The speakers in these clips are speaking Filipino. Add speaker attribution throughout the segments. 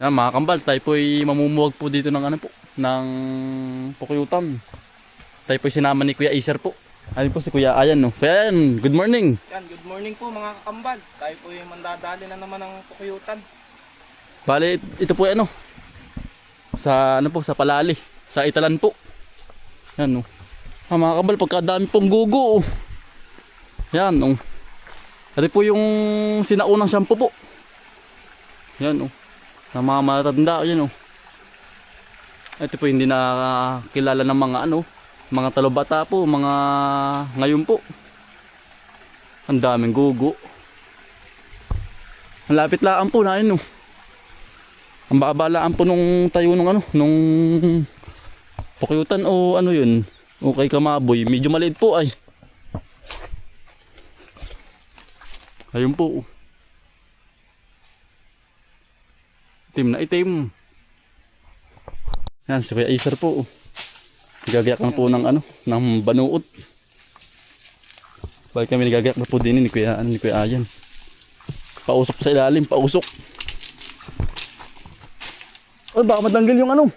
Speaker 1: Yan mga kambal, tayo po'y mamumuwag po dito ng ano po, ng pukuyutan. Tayo po'y sinama ni Kuya Acer po. Ano po si Kuya Ayan no. Kuya Ayan, good morning.
Speaker 2: Yan, good morning po mga kakambal. Tayo po yung mandadali na naman ng pukuyutan.
Speaker 1: Bale, ito po ano. Sa ano po, sa Palali, sa Italan po. Yan no. Mga kambal, pagkadami pong gugo. Yan no. Ito po yung sinaunang shampoo po. Yan no. Na mga matanda, yan o. Ito po hindi nakakilala ng mga ano, mga talobata po, mga ngayon po. Ang daming gugo. Ang lapit laan po na yun o. Ang babalaan po nung tayo nung ano, nung pukuyutan o ano yun, o kay Kamaboy, medyo maliit po ay. Ayun po. Itim na itim. Yan, si Kuya Acer po. Nagagayak na po ng ano, ng banuot. Bakit kami nagagayak na po din ni Kuya Ayan. Pausok sa ilalim, pausok. Ay, baka matanggal yung ano.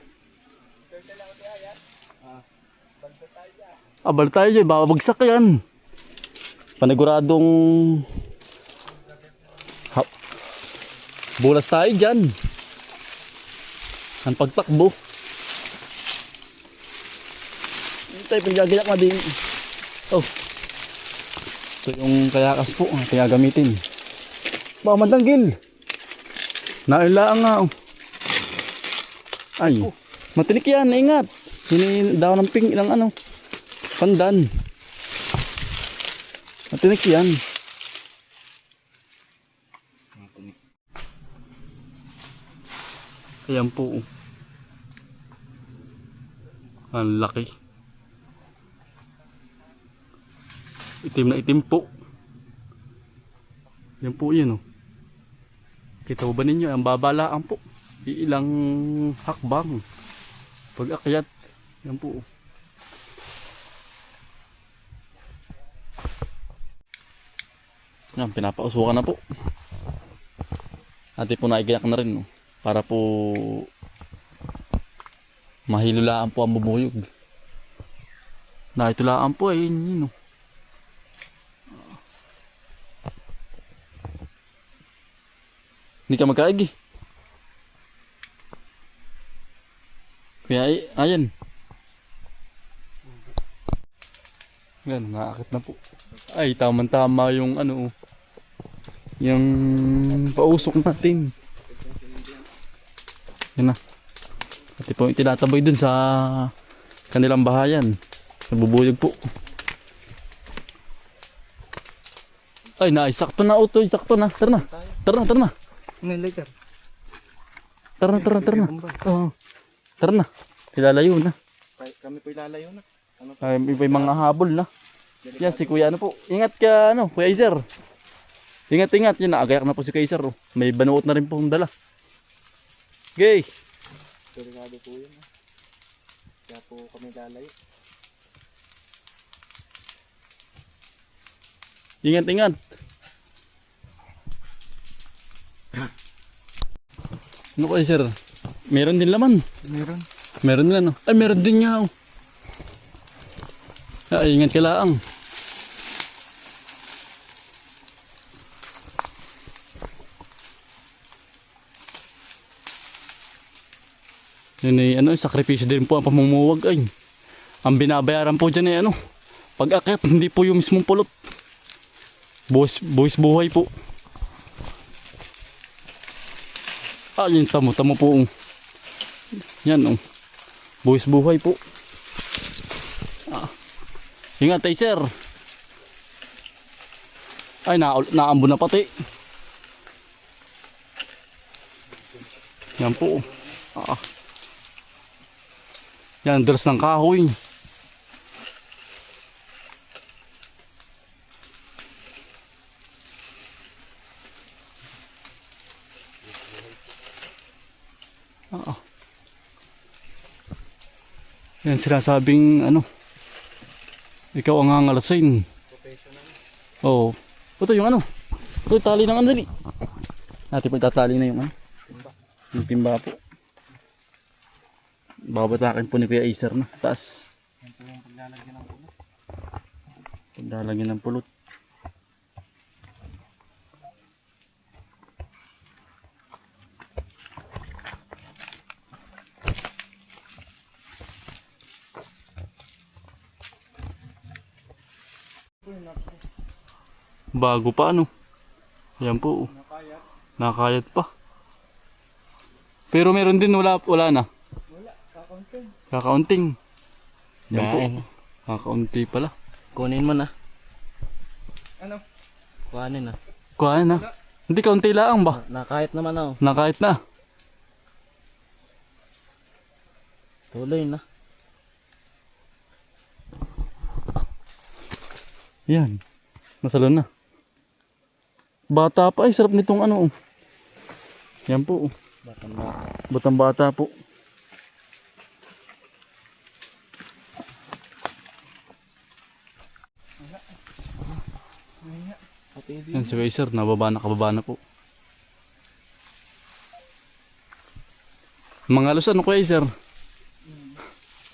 Speaker 1: Abal tayo dyan, baka bagsak yan. Paniguradong bulas tayo dyan. Ang pagtakbo. Hindi tayo pinagagayak na din. Oh. Ito yung kayakas po. Kaya gamitin. Baka matanggil. Nailaan nga. Oh. Ay. Matinik yan. Ingat. Hindi daw ng ping ng ano. Pandan. Matinik yan. Ayan po. Ang laki. Itim na itim po. Yan po yun. Oh. Kita mo ba ninyo? Ang babalaan po. Ilang hakbang. Pag akyat. Yan po. Yan, pinapausukan na po. Ate po naigayak na rin. Oh. Para po mahilulaan po ang bubuyog. Naitulaan po ay yun. Hindi ka magkaigi. Kaya ayan. Yan, nakakit na po. Ay, tamang-tama yung ano, yung pausok natin. Yan na. At po itinataboy dun sa kanilang bahayan. Nabubuyog po. Ay, naisakto na auto. Sakto na. Tara na. Tara na, tara na.
Speaker 2: Nilagar.
Speaker 1: Tara na, tara na, tara na. Oo. Tara na. Ilalayo na.
Speaker 2: Kami po ilalayo na. Ano po?
Speaker 1: Ay, iba yung mga habol na. Yan, si Kuya ano po. Ingat ka, ano, Kuya Acer. Ingat, ingat. Yan, naagayak na po si Kuya Acer. Oh. May banuot na rin po ang dala. Okay.
Speaker 2: Delikado po yun. Kaya po kami lalayo.
Speaker 1: Ingat, ingat. Ano Kuya Acer? Meron din laman.
Speaker 2: Meron.
Speaker 1: Meron din ano. Ay, meron din nga. Oh. Ay, ingat ka lang. Yun ay ano, sakripisyo din po ang pamumuwag ay. Ang binabayaran po dyan ay ano, pag akyat, hindi po yung mismong pulot. Buwis buhay po. Ah, yun, tamo po. Yan oh. Buwis buhay po. Ah. Ingat tayo sir. Ay, naambo na pati. Yan po. Ah. Yan, dress ng kahoy. Ah. Yan, sinasabing ano, ikaw ang hangalasin. Oo. Ito yung ano. Ito tali ng ano dali. Natin pagtatali na yung ano. Yung timba po. Babatakin po ni Kuya Acer na. Taas.
Speaker 2: Yan po yung paglalagyan ng ulo.
Speaker 1: Paglalagyan ng pulot. Bago pa ano. Yan po.
Speaker 2: Nakayat.
Speaker 1: Nakakayat pa. Pero meron din wala na.
Speaker 2: Wala, kakaunting.
Speaker 1: Kakaunting. Yan po.
Speaker 2: Bain.
Speaker 1: Kakaunti pala.
Speaker 2: Kunin mo na. Ano? Kuhanin na.
Speaker 1: Kuha na. Hindi kaunti lang ba?
Speaker 2: Nakayat naman ako.
Speaker 1: Nakahit na.
Speaker 2: Tuloy na.
Speaker 1: Yan. Nasalo na. Bata pa ay sarap nitong ano. Yan po.
Speaker 2: Batang bata.
Speaker 1: Batang bata po. Yan si Weiser, nababa na, kababa na po. Mga halos ano Kuya Weiser?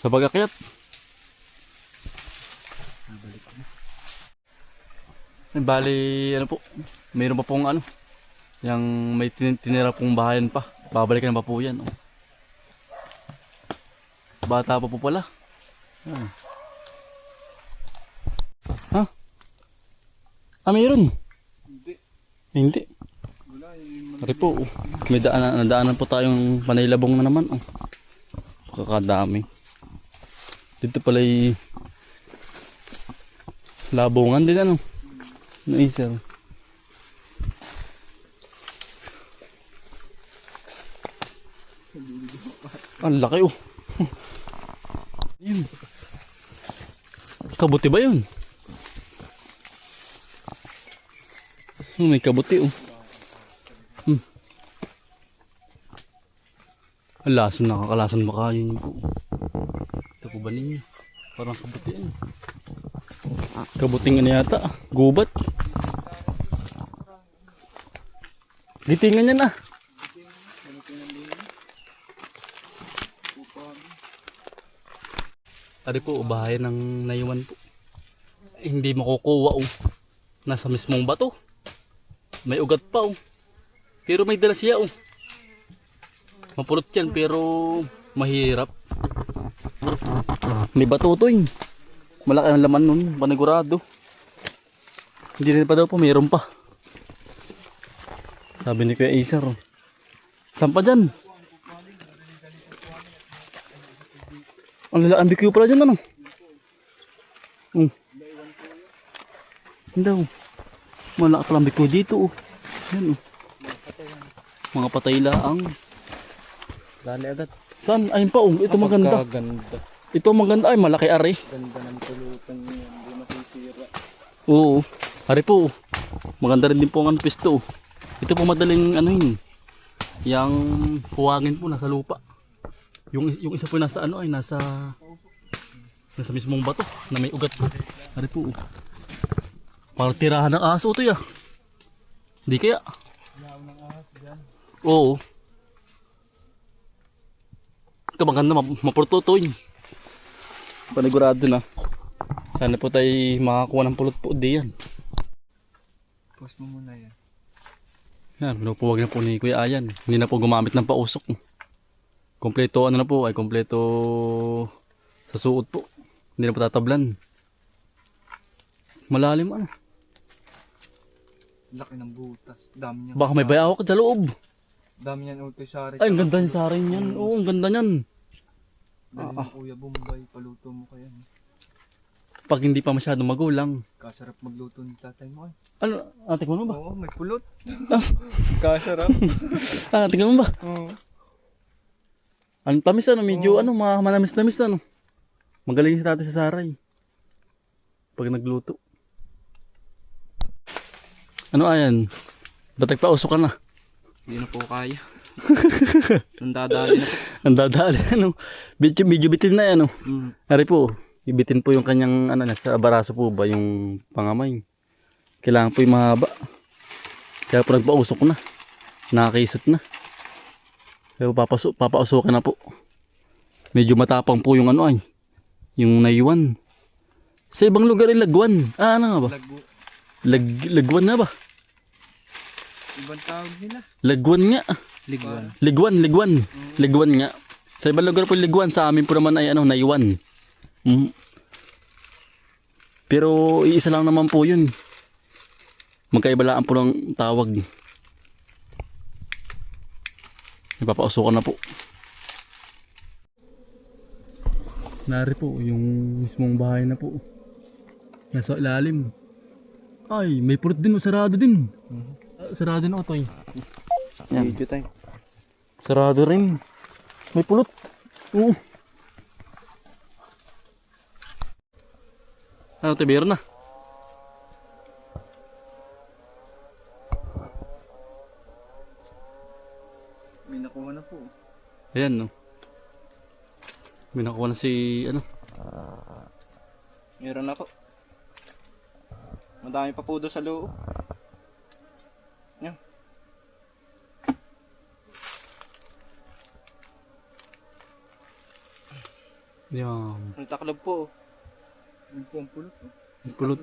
Speaker 1: Sa pag-akyat. Bali, ano po, mayroon pa pong ano, yung may tinira pong bahayan pa. Babalikan pa po yan. Oh. Bata pa po pala. Yan. Ha? Ah, mayroon?
Speaker 2: Hindi.
Speaker 1: Hindi.
Speaker 2: Wala, yun
Speaker 1: Ari po, oh. May nadaanan po tayong panaylabong na naman. Oh. Kakadami. Dito pala ay labongan din ano. Weiser. Ang laki oh. Yun. Kabuti ba yun? May kabuti oh. Ang lason, nakakalason baka yun po. Ito po ba ninyo? Parang kabuti yun. Kabuting ano yata, gubat. Gitingan yan ah. Ari po, bahay ng naiwan po. Hindi makukuha oh. Nasa mismong bato. May ugat pa oh. Pero may dala siya oh. Mapulot yan pero mahirap. May bato to eh. Malaki ang laman nun, panigurado. Hindi rin pa daw po, mayroon pa. Sabi ni Kuya Acer. Saan pa dyan? Ang bikuyo pala dyan ano? Hindi daw. Malaki pala ang bikuyo dito oh. Yan oh. Mga patay laang.
Speaker 2: Dali agad.
Speaker 1: Saan? Ayun pa oh, ito maganda.
Speaker 2: Ganda.
Speaker 1: Ito maganda, ay malaki ari.
Speaker 2: Ganda ng pulutan niya, hindi masisira.
Speaker 1: Oo, ari po. Maganda rin din po ang pisto. Ito po madaling ano yun. Yang huwagin po nasa lupa. Yung isa po nasa ano ay nasa mismong bato na may ugat po. Ari po. Parang tirahan ng aso ito ya. Hindi kaya. Oo. Ito maganda, mapurtutoy. Panigurado na. Sana po tayo makakuha ng pulot po di yan.
Speaker 2: Post mo muna yan.
Speaker 1: Yan, pinupuwag na po ni Kuya Ayan. Hindi na po gumamit ng pausok. Kompleto ano na po, ay kompleto sa suot po. Hindi na po tatablan. Malalim ano.
Speaker 2: Laki ng butas. Dami niya.
Speaker 1: Baka may bayawak sa loob.
Speaker 2: Dami niyan utoy sari.
Speaker 1: Ay, ang ganda niya sa rin yan. Oo, ang ganda niyan.
Speaker 2: Dali mo Kuya Bombay, paluto mo kaya.
Speaker 1: Pag hindi pa masyado magulang.
Speaker 2: Kasarap magluto ni tatay mo eh.
Speaker 1: Ano, tingnan mo ba?
Speaker 2: Oo, may pulot. Kasarap.
Speaker 1: Tingnan mo ba?
Speaker 2: Oo.
Speaker 1: Ang tamis ano, medyo ano, manamis-namis ano. Magaling si tatay sa saray. Pag nagluto. Ano ayan? Batag pa usok ka na.
Speaker 2: Hindi na po kaya. Nandadali na po.
Speaker 1: Nandadali ano. Medyo bitin na yan ano. Hari po, ibitin po yung kanyang ano, nasa baraso po ba yung pangamay. Kailangan po yung mahaba. Kaya po nagpausok na. Nakakisot na. Pero papausukan na po. Medyo matapang po yung ano ay. Yung naiwan. Sa ibang lugar ay lagwan. Ah, ano nga ba? Lagwan na ba?
Speaker 2: Ibang tawag nila.
Speaker 1: Lagwan nga. Liguan nga. Sa ibang lugar po liguan, sa amin po naman ay ano, naiwan. Pero iisa lang naman po yun. Magkaibalaan po ng tawag. Ipapausukan na po. Nari po, yung mismong bahay na po. Nasa ilalim. Ay, may pulot din o sarado din. Sarado na ito eh. Yan.
Speaker 2: Video time.
Speaker 1: Sarado rin. May pulot. Oo. Ano, tibiro na.
Speaker 2: May nakuha na po.
Speaker 1: Ayan, no. May nakuha na si, ano.
Speaker 2: Meron na po. Madami pa po doon sa loob. Yan.
Speaker 1: Yan.
Speaker 2: Ang taklob po. Yung po ang pulot.
Speaker 1: Ang pulot.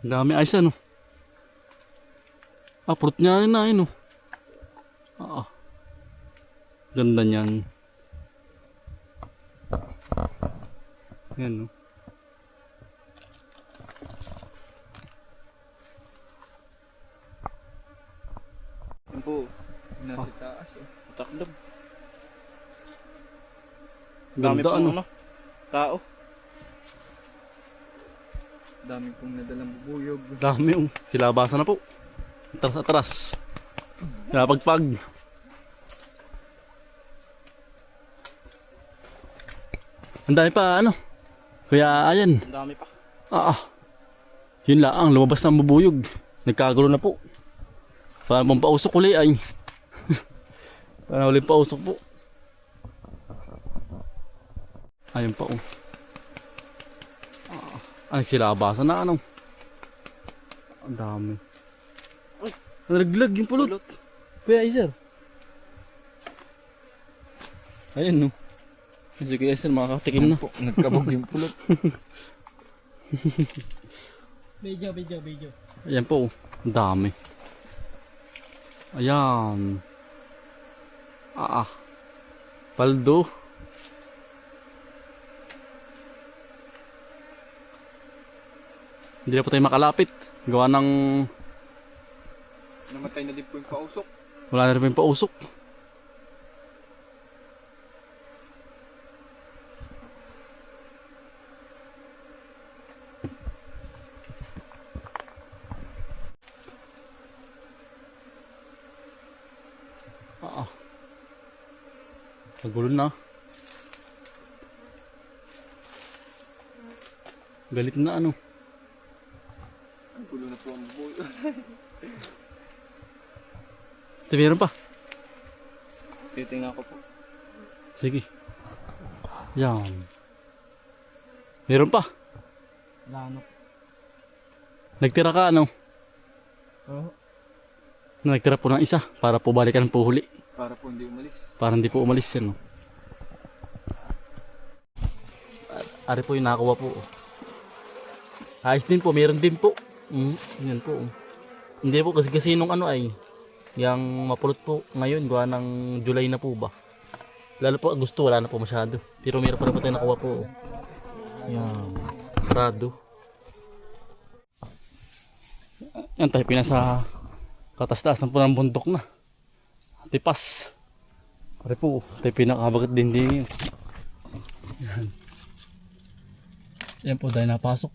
Speaker 1: Ang dami ayos, ano. Ah, pulot niya na, ano. Ah. Ganda niyan. Yan, no.
Speaker 2: Yan po. Nasa taas eh. Taklob. Dami
Speaker 1: Ganda,
Speaker 2: pong
Speaker 1: ano.
Speaker 2: tao. Dami pong nadalang bubuyog.
Speaker 1: Dami, oh. Silabasan na po. Atras. Napagpag. Ang dami pa, ano. Kuya, ayan.
Speaker 2: Ang dami pa.
Speaker 1: Yun lang, lumabas ng bubuyog. Nagkagulo na po. Parang pampausok uli ay. Parang ulit pausok po. Ayun pa, oh. Nagsilabasan na, ano. Ang dami. Nalaglag yung pulot. Kuya Iser. Ayun, no. Si Kuya Iser makakatikim na.
Speaker 2: Nagkabog yung pulot.
Speaker 3: Video.
Speaker 1: Ayan po. Ang dami. Ayan. Paldo. Hindi na po tayo makalapit. Gawa ng
Speaker 2: Namatay na din po yung pausok.
Speaker 1: wala na rin po yung pausok. Nagulo na. Galit na, ano.
Speaker 2: Gulo na po ang bubuyo.
Speaker 1: Ito, meron pa.
Speaker 2: Titingnan ko po.
Speaker 1: Sige. Yan. Meron pa.
Speaker 2: Lano.
Speaker 1: Nagtira ka, ano.
Speaker 2: Oo.
Speaker 1: Nagtira po ng isa para po balikan po huli.
Speaker 2: Para po hindi umalis.
Speaker 1: Para hindi po umalis yan, no. Ari po yung nakakuha po. Ayos din po, meron din po. Yan po. Hindi po kasi nung ano ay yung mapulot po ngayon, gawa ng July na po ba. Lalo po Agosto, wala na po masyado. Pero meron pa rin po tayo nakuha po. Yan. Sarado. Yan tayo pinasa katas-taas ng po ng bundok na. Tipas. Pare po, tayo pinakabagat din yun. Yan. Yan po dahil napasok.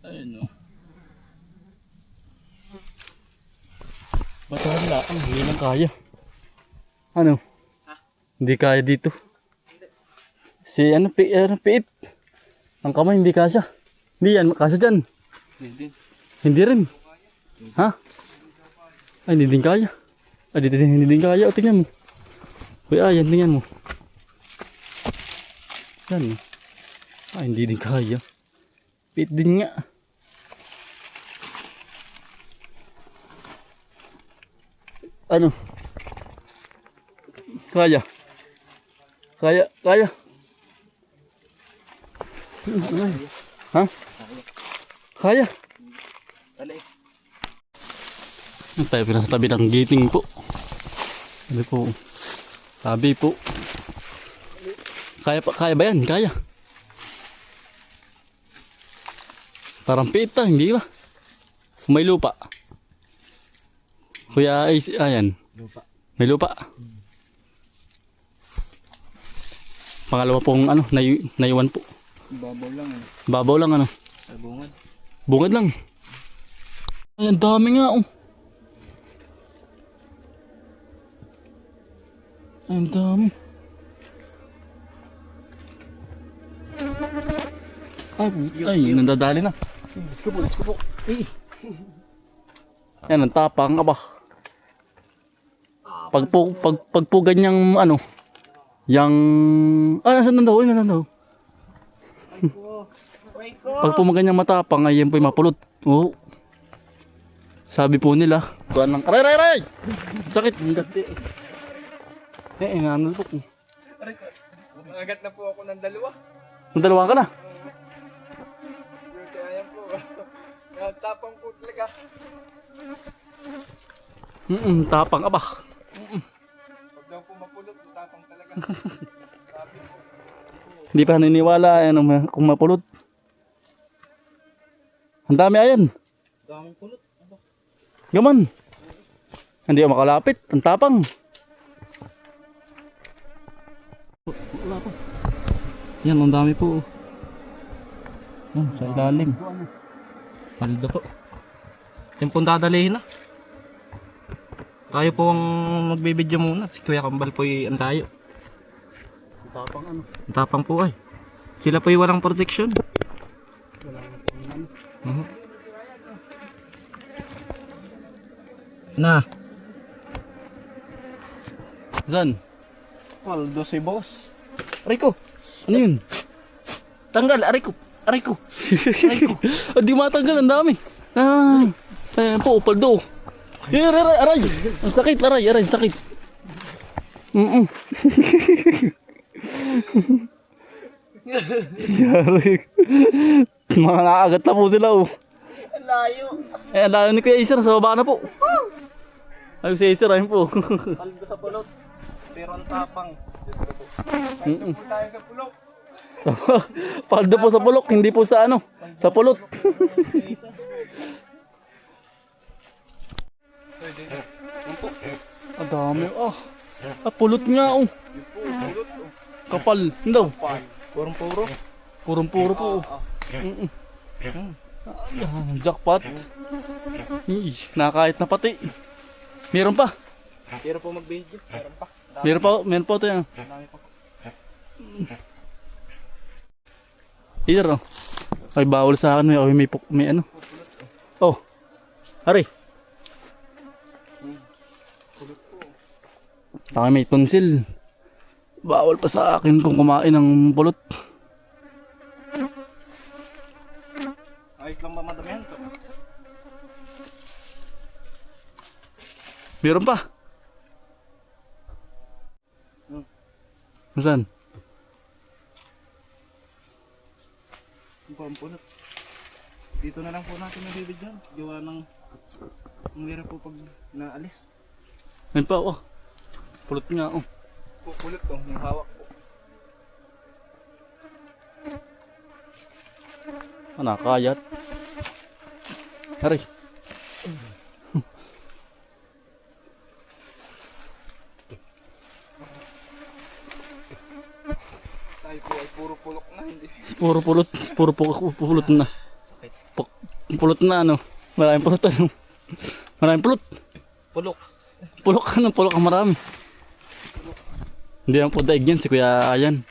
Speaker 1: Ayun o. Matahan lang, hindi lang kaya. Ano? Hindi kaya dito. Si ano, piit. Ang kamay hindi kasya. Hindi yan, kasya dyan.
Speaker 2: Hindi.
Speaker 1: Hindi rin. Ha? Ay, hindi din kaya. Ay, hindi din kaya. O, tingnan mo. Uy, ayan, tingnan mo. Yan. Hindi din kaya. Pit din nga. Ano? Kaya. Kaya. Ha? Kaya.
Speaker 2: Dali.
Speaker 1: Tayo pinatabi ng gating po. Tabi po. Kaya ba yan? Kaya. Parang pita, hindi ba? May lupa. Kuya, ayan.
Speaker 2: Lupa.
Speaker 1: May lupa. Pangalawa pong naiwan po.
Speaker 2: Babaw lang ano.
Speaker 1: Babaw lang ano.
Speaker 2: Bungad.
Speaker 1: Bungad lang. Ay, ang dami nga oh. Ay, ang dami. Ay, nandadali na. Let's go po. Yan, ang tapang aba. Pag po ganyang nasaan na daw? Pag po ganyang matapang, ay yan po yung mapulot. Oo. Sabi po nila, kuhaan lang. Aray! Sakit. Nanalpok.
Speaker 2: Agat na po ako ng dalawa.
Speaker 1: Dalawa ka na.
Speaker 2: Ayan po. Tapang po talaga.
Speaker 1: Tapang aba.
Speaker 2: Huwag daw po mapulot, tapang talaga. Sabi po.
Speaker 1: Hindi pa naniniwala kung mapulot. Ang dami ayan.
Speaker 2: Daming pulot.
Speaker 1: Gaman. Hindi ako makalapit. Ang tapang. Wala po. Yan, ang dami po. Yan, sa ilalim.
Speaker 2: Paldo po. Tempong dadalihin na. Tayo po ang magbibideo muna. Si Kuya Kambal po ang tayo.
Speaker 1: Ang tapang ano.
Speaker 2: Ang tapang po ay. Sila po walang protection. Na.
Speaker 1: Saan?
Speaker 2: Paldo si boss. Rico.
Speaker 1: Ano yun?
Speaker 2: Tanggal. Rico.
Speaker 1: Di matanggal, ang dami. Ayan po, paldo. Aray. Ang sakit, aray, sakit. Yari. Mga nakagat na po sila oh.
Speaker 2: Ang layo.
Speaker 1: Ang layo ni Kuya Iser, sa baba na po. Ayun si Iser, ayun po.
Speaker 2: Paldo sa pulot. Pero ang tapang. Paldo po tayo sa pulot.
Speaker 1: Paldo po sa pulok, hindi po sa sa pulot. Ang dami pulot nga oh. Kapal, hindi daw. Purong-puro po. Jackpot. Nakakait na pati. Meron pa.
Speaker 2: Pero po mag-video.
Speaker 1: Meron pa ito yan.
Speaker 2: Dami pa po.
Speaker 1: Iser oh. Ay bawal sa akin, may ano. Oh. Hari. Baka may tonsil. Bawal pa sa akin kung kumain ng pulot.
Speaker 2: Ayos lang ba madamihan to?
Speaker 1: Meron pa. Nasaan?
Speaker 2: Ang pulot. Dito na lang po natin nabibidyan. Gawa ng mahirap po pag naalis.
Speaker 1: Ayun pa oh. Pulot nga oh.
Speaker 2: Pulot to, yung hawak po.
Speaker 1: Nakakayat. Hari.
Speaker 2: Tayo po ay puro pulok na, hindi.
Speaker 1: Puro pulot na. Pulot na Maraming pulot Maraming pulot.
Speaker 2: Pulok.
Speaker 1: Pulok ang marami. Hindi ang po daig yan si Kuya Ayan.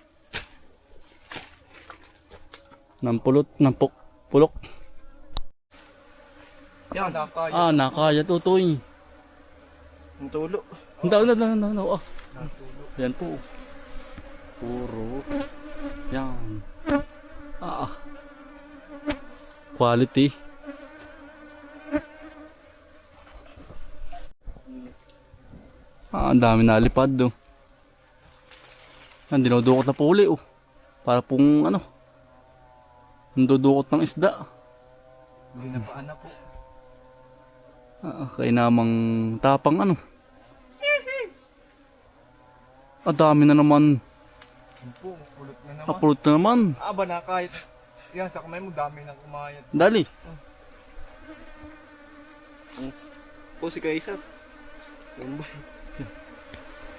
Speaker 1: Ng pulot, pulok.
Speaker 2: Yan, nakakaya.
Speaker 1: Nakakaya tutoy.
Speaker 2: Ang tulo.
Speaker 1: No. Yan po. Puro. Yan. Quality. Ang dami nalipad do. Yan, dinudukot na po uli oh. Para pong ano, nandudukot ng isda.
Speaker 2: Hindi na paana po.
Speaker 1: Kaya namang tapang ano. Dami na naman.
Speaker 2: Yun po, pulot na naman.
Speaker 1: Kapulot na naman.
Speaker 2: Aba na kahit yan sa kamay mo dami nang kumayat.
Speaker 1: Dali.
Speaker 2: Po si Kaisat. Yun ba?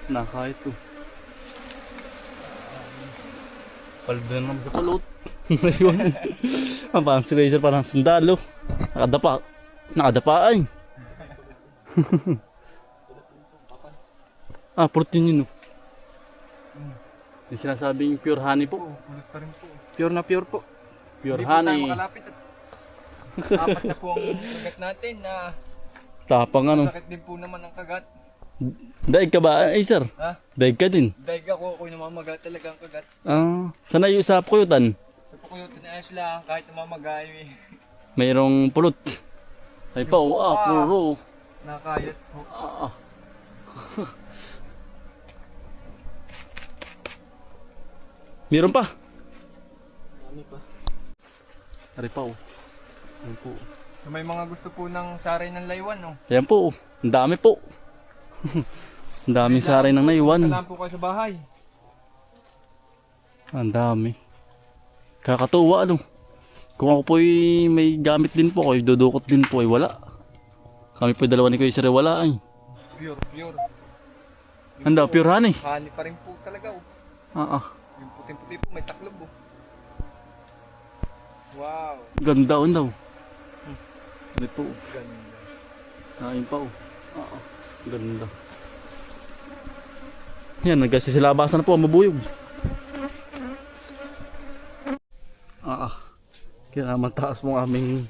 Speaker 1: Nakahit to. Paldo na naman sa pulot. Ayun. Ang parang si Razor parang sundalo. Nakadapa. Nakadapa ay. Pulot yun oh. Yung sinasabing pure honey po.
Speaker 2: Pulot pa rin po. Pure na pure po.
Speaker 1: Pure
Speaker 2: Hindi po tayo
Speaker 1: honey.
Speaker 2: makalapit at apat na po ang kagat natin na
Speaker 1: Tapang ano.
Speaker 2: sakit din po naman ang kagat.
Speaker 1: Daig ka ba, sir?
Speaker 2: Ha?
Speaker 1: Daig ka din.
Speaker 2: Daig ako'y namamaga talaga ang kagat.
Speaker 1: Sana yung sa pukuyutan.
Speaker 2: Sa pakuyo, tinayos lang kahit namamaga eh.
Speaker 1: Mayroong pulot. Ay pa, puro.
Speaker 2: Nakayat po.
Speaker 1: Meron pa.
Speaker 2: Ano pa?
Speaker 1: Ari pa oh. Ayan po.
Speaker 2: So may mga gusto po ng saray ng laywan, no?
Speaker 1: Ayan po. Ang dami po. Ang daming saray ng naiwan.
Speaker 2: Kailangan po kayo sa bahay.
Speaker 1: Ang dami. Kakatuwa ano. Kung ako po'y may gamit din po, kayo dudukot din po ay wala. Kami po'y dalawa ni Kuya Sir wala ay.
Speaker 2: Pure, pure.
Speaker 1: Handa, pure honey.
Speaker 2: Honey pa rin po talaga, oh. Yung puting-puti po, may taklob, oh. Wow.
Speaker 1: Ganda on daw. Ano po.
Speaker 2: Ganda.
Speaker 1: Kain pa oh. Ganda. Yan, nagkasisilabasan na po ang mabuyog. Kaya naman taas mong aming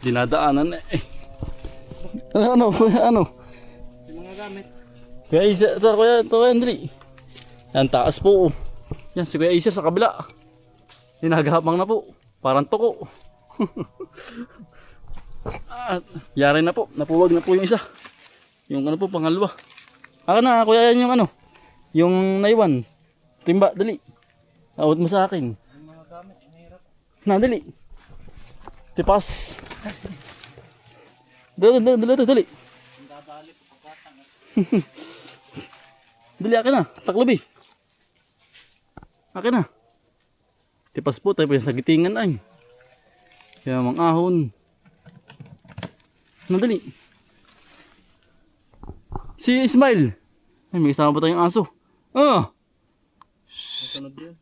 Speaker 1: dinadaanan eh. Ano?
Speaker 2: Yung mga gamit.
Speaker 1: Kuya Isa, Kuya Henry. Yan, taas po. Yan, si Kuya Isa sa kabila. Hinagahapang na po. Parang toko. Yari na po. Napuwag na po yung isa. Yung ano po, pangalawa. Na, Kuya, yan yung ano. Yung naiwan. Timba, dali. Awat mo sa akin.
Speaker 2: Yung mga gamit, mahirap.
Speaker 1: Na, dali. Tipas. Dali. Dali, akin na. Taklob eh. Akin na. Tipas po tayo pa sa gitingan ay. Kaya mang ahon. Nadali. Si Ismail. Ay, may kasama pa tayong aso. Masunod yun.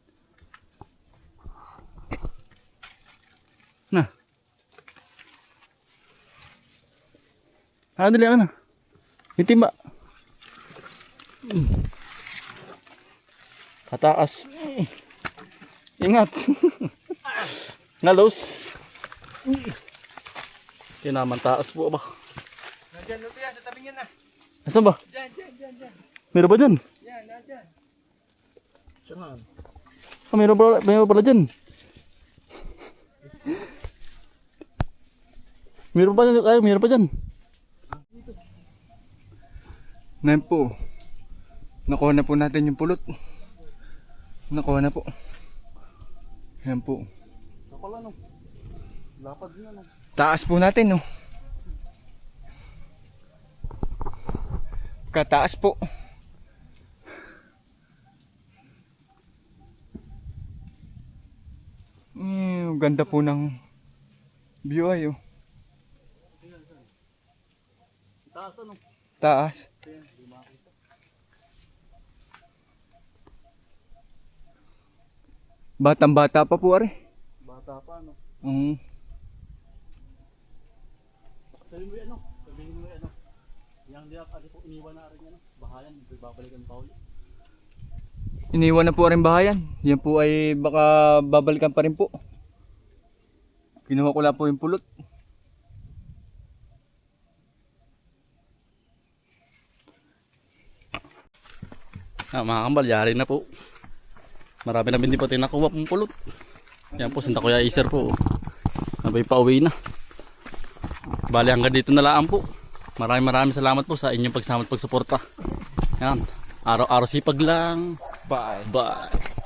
Speaker 1: Na. Dali, akin na. Itim ba? Kataas. Ingat. Nalos. Kaya naman taas po ba?
Speaker 2: Nandyan, Luto yan, sa tabi niyan na.
Speaker 1: Asan ba?
Speaker 2: Dyan.
Speaker 1: Meron ba dyan?
Speaker 2: Yan, nandyan.
Speaker 1: Saan? Meron pala dyan. Meron pa dyan. Meron pa dyan.
Speaker 2: Ngayon po, nakuha na po natin yung pulot. Nakuha na po. Yan po.
Speaker 1: Kapala no. Lapad na no.
Speaker 2: Taas po natin, no. Kataas po. Ganda po ng view ay, oh.
Speaker 1: Taas ano?
Speaker 2: Taas. Batang bata pa po, are.
Speaker 1: Bata pa no. Sabihin mo yan no. Sabihin mo yan no. Yang di ako po iniwan na rin yan no. Bahayan, babalikan pa ulit.
Speaker 2: Iniwan na po rin bahayan. Yan po ay baka babalikan pa rin po. Kinuha ko lang po yung pulot.
Speaker 1: Mga kambal, yari na po. Marami na din po tayo nakuha pong pulot. Yan po, Santa Kuya Iser po. Nabay pa uwi na. Bali hanggang dito na lang po. Maraming salamat po sa inyong pagsama at pagsuporta. Yan. Araw-araw sipag lang.
Speaker 2: Bye.
Speaker 1: Bye.